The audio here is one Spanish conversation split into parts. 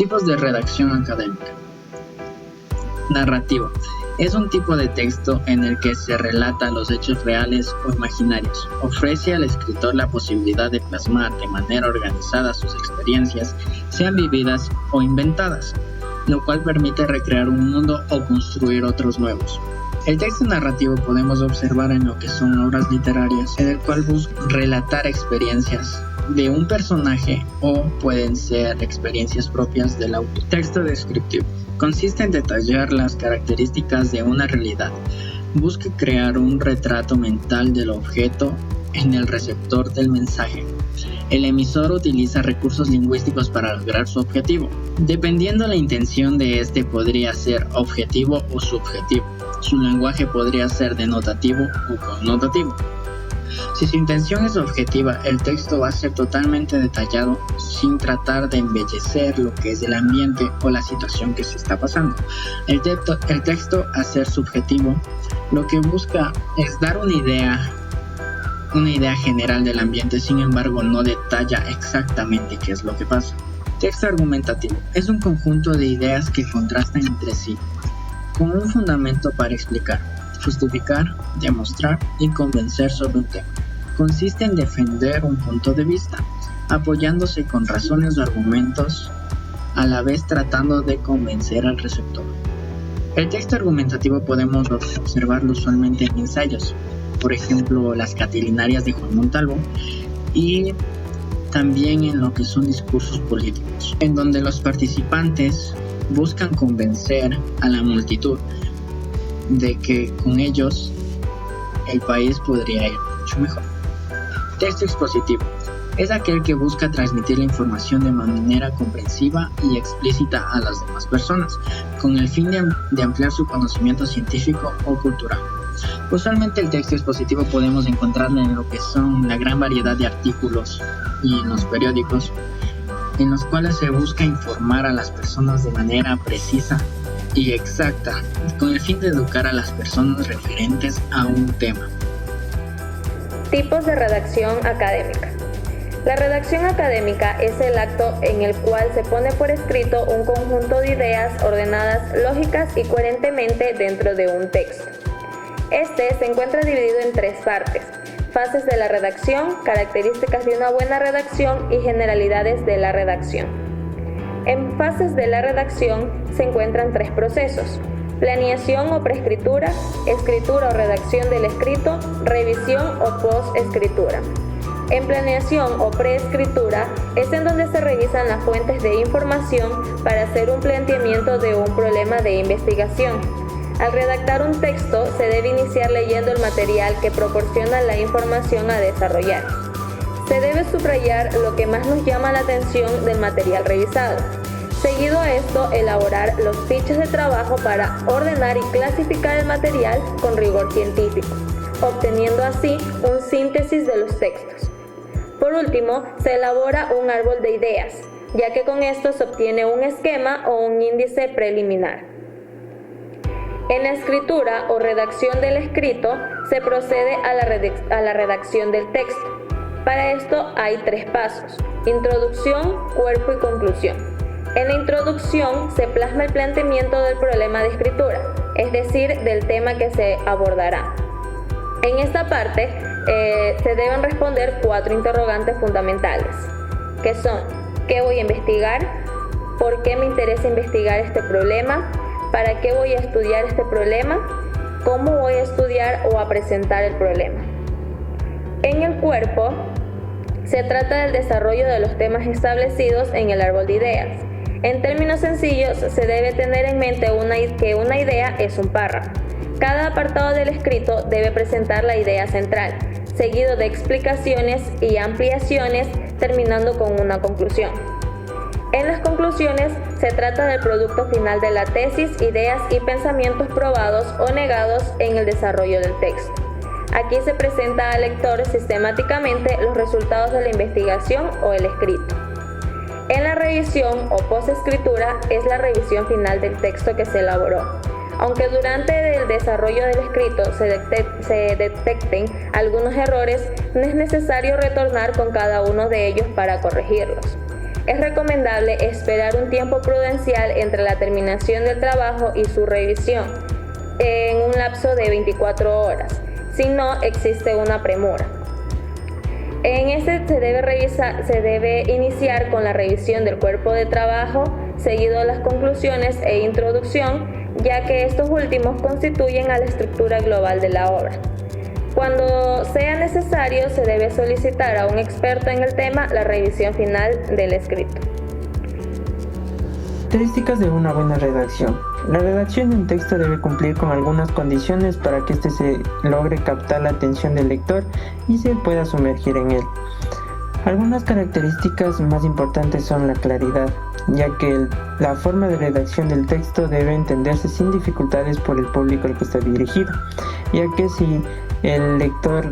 Tipos de redacción académica. Narrativo. Es un tipo de texto en el que se relata los hechos reales o imaginarios. Ofrece al escritor la posibilidad de plasmar de manera organizada sus experiencias, sean vividas o inventadas, lo cual permite recrear un mundo o construir otros nuevos. El texto narrativo podemos observar en lo que son obras literarias, en el cual busca relatar experiencias de un personaje o pueden ser experiencias propias del autor. Texto descriptivo. Consiste en detallar las características de una realidad. Busca crear un retrato mental del objeto en el receptor del mensaje. El emisor utiliza recursos lingüísticos para lograr su objetivo. Dependiendo la intención de este, podría ser objetivo o subjetivo. Su lenguaje podría ser denotativo o connotativo. Si su intención es objetiva, el texto va a ser totalmente detallado sin tratar de embellecer lo que es el ambiente o la situación que se está pasando. El texto, a ser subjetivo, lo que busca es dar una idea general del ambiente, sin embargo no detalla exactamente qué es lo que pasa. Texto argumentativo es un conjunto de ideas que contrastan entre sí, con un fundamento para explicar, justificar, demostrar y convencer sobre un tema. Consiste en defender un punto de vista, apoyándose con razones o argumentos, a la vez tratando de convencer al receptor. El texto argumentativo podemos observarlo usualmente en ensayos, por ejemplo las Catilinarias de Juan Montalvo, y también en lo que son discursos políticos, en donde los participantes buscan convencer a la multitud de que con ellos el país podría ir mucho mejor. Texto expositivo es aquel que busca transmitir la información de manera comprensiva y explícita a las demás personas, con el fin de ampliar su conocimiento científico o cultural. Usualmente el texto expositivo podemos encontrarlo en lo que son la gran variedad de artículos y en los periódicos, en los cuales se busca informar a las personas de manera precisa y exacta, con el fin de educar a las personas referentes a un tema. Tipos de redacción académica. La redacción académica es el acto en el cual se pone por escrito un conjunto de ideas ordenadas, lógicas y coherentemente dentro de un texto. Este se encuentra dividido en tres partes: fases de la redacción, características de una buena redacción y generalidades de la redacción. En fases de la redacción se encuentran tres procesos: planeación o preescritura, escritura o redacción del escrito, revisión o posescritura. En planeación o preescritura es en donde se revisan las fuentes de información para hacer un planteamiento de un problema de investigación. Al redactar un texto se debe iniciar leyendo el material que proporciona la información a desarrollar. Se debe subrayar lo que más nos llama la atención del material revisado. Seguido a esto, elaborar los fichas de trabajo para ordenar y clasificar el material con rigor científico, obteniendo así un síntesis de los textos. Por último, se elabora un árbol de ideas, ya que con esto se obtiene un esquema o un índice preliminar. En la escritura o redacción del escrito se procede a la redacción del texto. Para esto hay tres pasos: introducción, cuerpo y conclusión. En la introducción se plasma el planteamiento del problema de escritura, es decir, del tema que se abordará. En esta parte se deben responder 4 interrogantes fundamentales, que son: ¿qué voy a investigar? ¿Por qué me interesa investigar este problema? ¿Para qué voy a estudiar este problema? ¿Cómo voy a estudiar o a presentar el problema? En el cuerpo se trata del desarrollo de los temas establecidos en el árbol de ideas. En términos sencillos, se debe tener en mente que una idea es un párrafo. Cada apartado del escrito debe presentar la idea central, seguido de explicaciones y ampliaciones, terminando con una conclusión. En las conclusiones se trata del producto final de la tesis, ideas y pensamientos probados o negados en el desarrollo del texto. Aquí se presenta al lector sistemáticamente los resultados de la investigación o el escrito. En la revisión o posescritura es la revisión final del texto que se elaboró. Aunque durante el desarrollo del escrito se detecten algunos errores, no es necesario retornar con cada uno de ellos para corregirlos. es recomendable esperar un tiempo prudencial entre la terminación del trabajo y su revisión, en un lapso de 24 horas, si no existe una premura. En este se debe iniciar con la revisión del cuerpo de trabajo, seguido de las conclusiones e introducción, ya que estos últimos constituyen a la estructura global de la obra. Cuando sea necesario, se debe solicitar a un experto en el tema la revisión final del escrito. Características de una buena redacción. La redacción de un texto debe cumplir con algunas condiciones para que éste se logre captar la atención del lector y se pueda sumergir en él. Algunas características más importantes son la claridad, ya que la forma de redacción del texto debe entenderse sin dificultades por el público al que está dirigido, ya que si el lector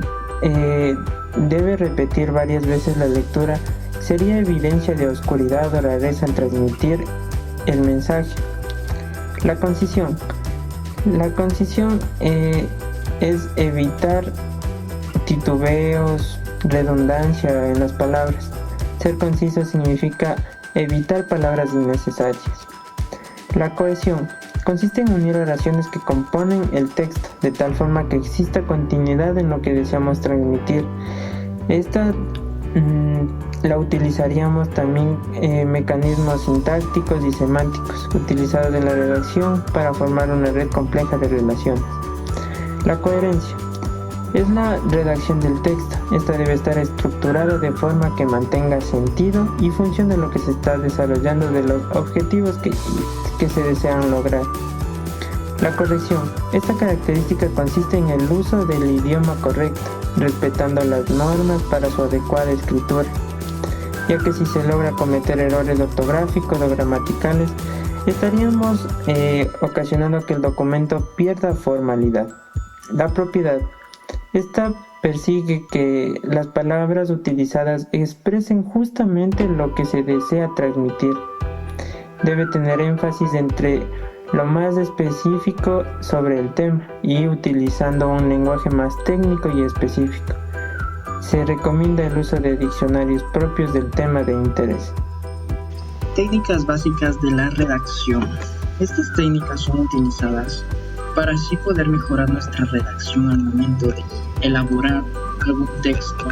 debe repetir varias veces la lectura, sería evidencia de oscuridad o rareza al transmitir el mensaje. La concisión. La concisión es evitar titubeos, redundancia en las palabras. Ser conciso significa evitar palabras innecesarias. La cohesión consiste en unir oraciones que componen el texto de tal forma que exista continuidad en lo que deseamos transmitir. Esta la utilizaríamos también mecanismos sintácticos y semánticos utilizados en la redacción para formar una red compleja de relaciones. La coherencia es la redacción del texto. Esta debe estar estructurada de forma que mantenga sentido y función de lo que se está desarrollando, de los objetivos que se desean lograr. La corrección. Esta característica consiste en el uso del idioma correcto, respetando las normas para su adecuada escritura, ya que si se logra cometer errores ortográficos o gramaticales, estaríamos ocasionando que el documento pierda formalidad. La propiedad. Esta persigue que las palabras utilizadas expresen justamente lo que se desea transmitir. Debe tener énfasis entre lo más específico sobre el tema y utilizando un lenguaje más técnico y específico. Se recomienda el uso de diccionarios propios del tema de interés. Técnicas básicas de la redacción. Estas técnicas son utilizadas para así poder mejorar nuestra redacción al momento de elaborar algún texto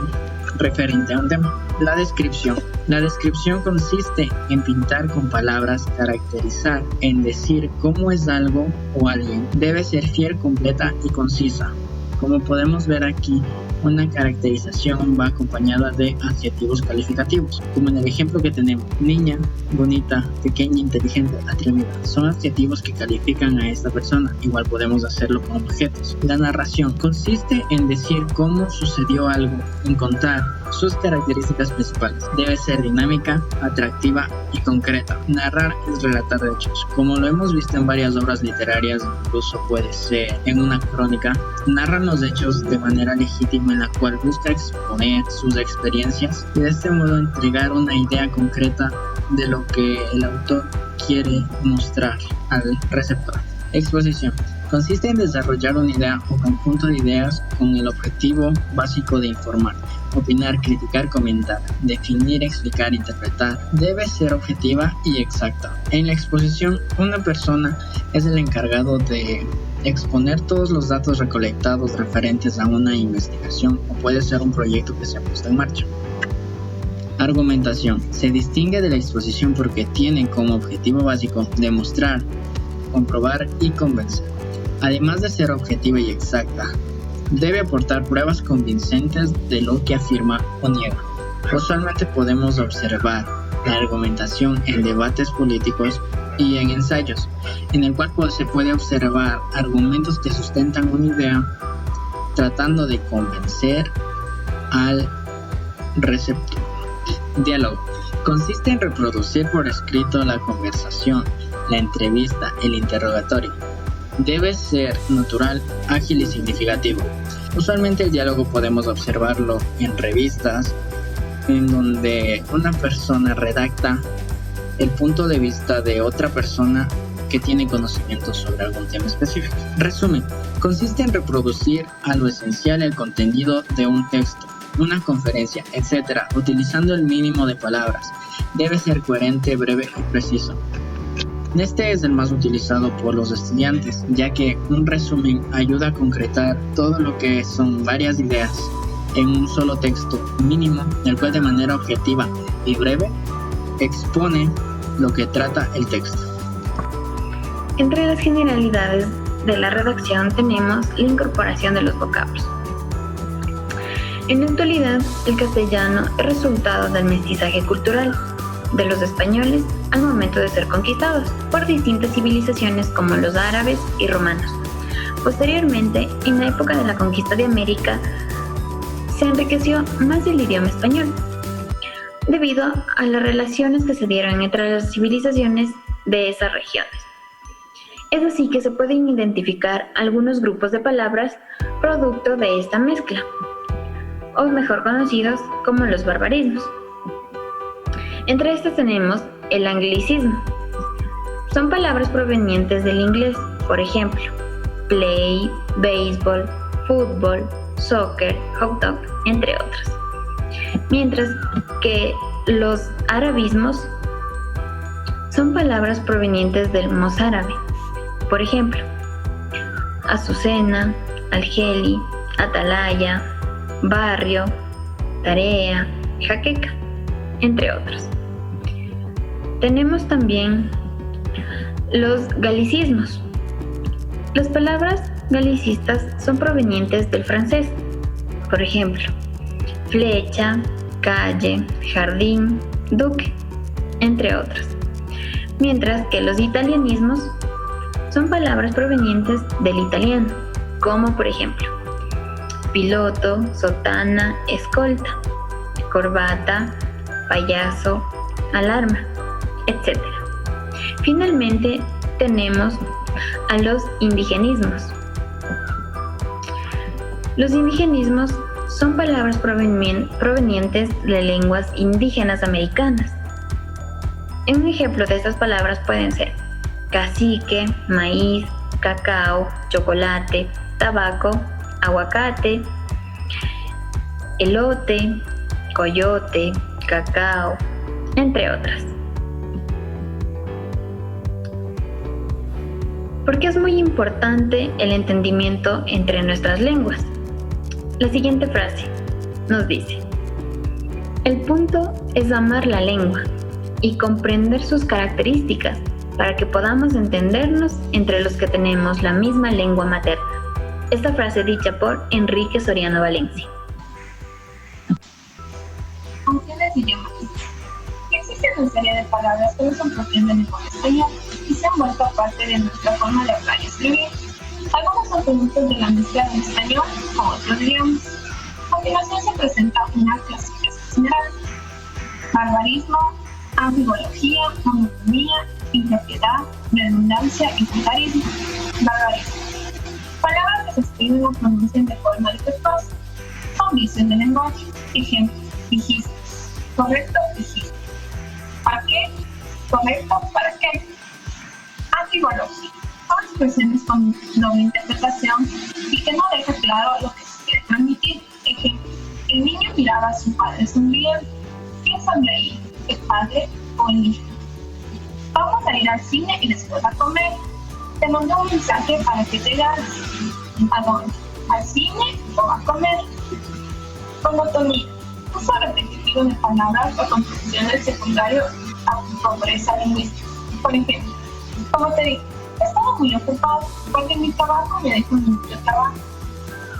referente a un tema. La descripción. La descripción consiste en pintar con palabras, caracterizar, en decir cómo es algo o alguien. Debe ser fiel, completa y concisa. Como podemos ver aquí, una caracterización va acompañada de adjetivos calificativos, como en el ejemplo que tenemos: niña, bonita, pequeña, inteligente, atrevida. Son adjetivos que califican a esta persona. Igual podemos hacerlo con objetos. La narración consiste en decir cómo sucedió algo, en contar sus características principales. Debe ser dinámica, atractiva y concreta. Narrar es relatar hechos. Como lo hemos visto en varias obras literarias, incluso puede ser en una crónica, narran los hechos de manera legítima, en la cual busca exponer sus experiencias y de este modo entregar una idea concreta de lo que el autor quiere mostrar al receptor. Exposición. Consiste en desarrollar una idea o conjunto de ideas con el objetivo básico de informar, opinar, criticar, comentar, definir, explicar, interpretar. Debe ser objetiva y exacta. En la exposición, una persona es el encargado de exponer todos los datos recolectados referentes a una investigación o puede ser un proyecto que se ha puesto en marcha. Argumentación. Se distingue de la exposición porque tiene como objetivo básico demostrar, comprobar y convencer. Además de ser objetiva y exacta, debe aportar pruebas convincentes de lo que afirma o niega. Usualmente podemos observar la argumentación en debates políticos y en ensayos, en el cual se puede observar argumentos que sustentan una idea tratando de convencer al receptor. Diálogo. Consiste en reproducir por escrito la conversación, la entrevista, el interrogatorio. Debe ser natural, ágil y significativo. Usualmente el diálogo podemos observarlo en revistas, en donde una persona redacta el punto de vista de otra persona que tiene conocimientos sobre algún tema específico. Resumen. Consiste en reproducir a lo esencial el contenido de un texto, una conferencia, etc., utilizando el mínimo de palabras. Debe ser coherente, breve y preciso. Este es el más utilizado por los estudiantes, ya que un resumen ayuda a concretar todo lo que son varias ideas en un solo texto mínimo, el cual de manera objetiva y breve expone lo que trata el texto. Entre las generalidades de la redacción tenemos la incorporación de los vocablos. En la actualidad, el castellano es resultado del mestizaje cultural de los españoles al momento de ser conquistados por distintas civilizaciones como los árabes y romanos. Posteriormente, en la época de la conquista de América, se enriqueció más el idioma español, debido a las relaciones que se dieron entre las civilizaciones de esas regiones. Es así que se pueden identificar algunos grupos de palabras producto de esta mezcla, o mejor conocidos como los barbarismos. Entre estas tenemos el anglicismo. Son palabras provenientes del inglés, por ejemplo, play, béisbol, fútbol, soccer, hot dog, entre otras. Mientras que los arabismos son palabras provenientes del mozárabe, por ejemplo, azucena, algeli, atalaya, barrio, tarea, jaqueca, entre otros. Tenemos también los galicismos. Las palabras galicistas son provenientes del francés, por ejemplo, flecha, calle, jardín, duque, entre otros. Mientras que los italianismos son palabras provenientes del italiano, como por ejemplo, piloto, sotana, escolta, corbata, payaso, alarma, etc. Finalmente tenemos a los indigenismos. Los indigenismos son palabras provenientes de lenguas indígenas americanas. Un ejemplo de estas palabras pueden ser cacique, maíz, cacao, chocolate, tabaco, aguacate, elote, coyote, cacao, entre otras. Porque es muy importante el entendimiento entre nuestras lenguas. La siguiente frase nos dice: el punto es amar la lengua y comprender sus características para que podamos entendernos entre los que tenemos la misma lengua materna. Esta frase dicha por Enrique Soriano Valencia. Funciones idiomáticas. Existen una serie de palabras que no son propias del lenguaje español y se han vuelto parte de nuestra forma de hablar y escribir. Algunos son productos de la mezcla del español con otros idiomas. A continuación se presenta una clasificación general: barbarismo, ambigología, monotonía, impropiedad, redundancia y vulgarismo. Barbarismo. Palabras que se escriben o pronuncian de forma defectuosa. Son vicios del lenguaje. Ejemplo: dijiste. Correcto, dijiste. ¿Para qué? Correcto, ¿para qué? Ambigología. Son expresiones con doble interpretación y que no deja claro lo que se quiere transmitir. Ejemplo: el niño miraba a su padre sonriendo. ¿Quién sonreía? ¿El padre o el niño? Vamos a ir al cine y después a comer. Te mandó un mensaje para que te ganes. ¿A dónde? ¿Al cine o a comer? Monotonía. Uso repetitivo de palabras o construcciones secundarias a pobreza lingüística. Por ejemplo, como te dije, estaba muy ocupado porque mi trabajo me dejó mucho trabajo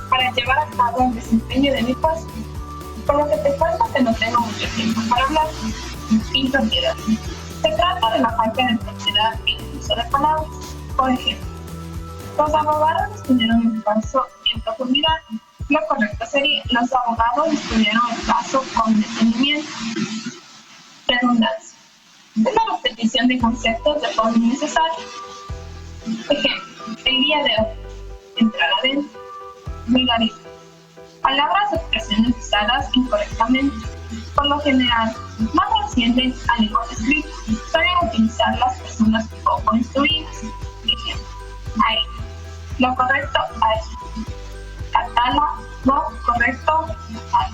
para llevar a cabo el desempeño de mi puesto, por lo que te cuento que no tengo mucho tiempo para hablar. Impropiedad. Se trata de la falta de propiedad en el uso de palabras. Por ejemplo, los abogados estudiaron el caso en profundidad. Lo correcto sería: los abogados estudiaron el caso con detenimiento. Redundancia. Es la repetición de conceptos de forma innecesaria. Ejemplo: el día de hoy. Entrar adentro. Vulgarismo. Palabras o expresiones usadas incorrectamente. Por lo general, no trascienden al lenguaje escrito. Suelen utilizar las personas poco instruidas. Ejemplo: ahí. Lo correcto, ahí. Catala, lo correcto, ahí.